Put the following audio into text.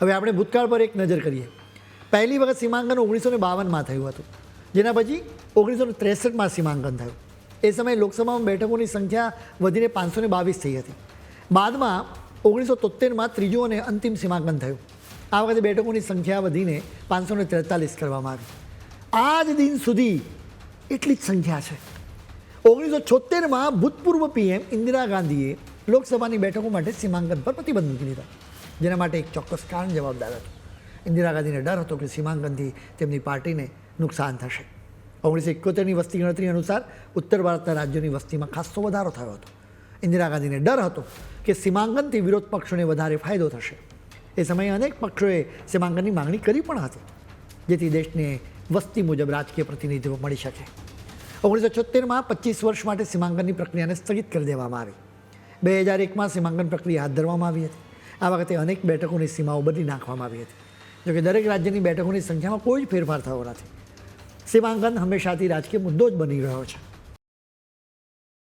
હવે આપણે ભૂતકાળ પર એક નજર કરીએ. પહેલી વખત સીમાંકન 1952માં થયું હતું, જેના પછી 1963માં સીમાંકન થયું. એ સમયે લોકસભામાં બેઠકોની સંખ્યા વધીને 522 થઈ હતી. બાદમાં 1973માં ત્રીજું અને અંતિમ સીમાંકન થયું. આ વખતે બેઠકોની સંખ્યા વધીને 543 કરવામાં આવી. આજ દિન સુધી એટલી જ સંખ્યા છે. 1976માં ભૂતપૂર્વ પીએમ ઇન્દિરા ગાંધીએ લોકસભાની બેઠકો માટે સીમાંકન પર પ્રતિબંધ મૂકી દીધા, જેના માટે એક ચોક્કસ કારણ જવાબદાર હતું. ઇન્દિરા ગાંધીને ડર હતો કે સીમાંકનથી તેમની પાર્ટીને નુકસાન થશે. 1971ની વસ્તી ગણતરી અનુસાર ઉત્તર ભારતના રાજ્યોની વસ્તીમાં ખાસો વધારો થયો હતો. ઇન્દિરા ગાંધીને ડર હતો કે સીમાંકનથી વિરોધ પક્ષોને વધારે ફાયદો થશે. એ સમયે અનેક પક્ષોએ સીમાંકનની માંગણી કરી પણ હતી, જેથી દેશને વસ્તી મુજબ રાજકીય પ્રતિનિધિત્વ મળી શકે. 1976માં 25 વર્ષ માટે સીમાંકનની પ્રક્રિયાને સ્થગિત કરી દેવામાં આવી. 2001માં સીમાંકન પ્રક્રિયા હાથ ધરવામાં આવી હતી. આ વખતે અનેક બેઠકોની સીમાઓ બદલી નાખવામાં આવી હતી. જોકે દરેક રાજ્યની બેઠકોની સંખ્યામાં કોઈ જ ફેરફાર થયો નથી. સીમાંકન હંમેશાથી રાજકીય મુદ્દો જ બની રહ્યો છે.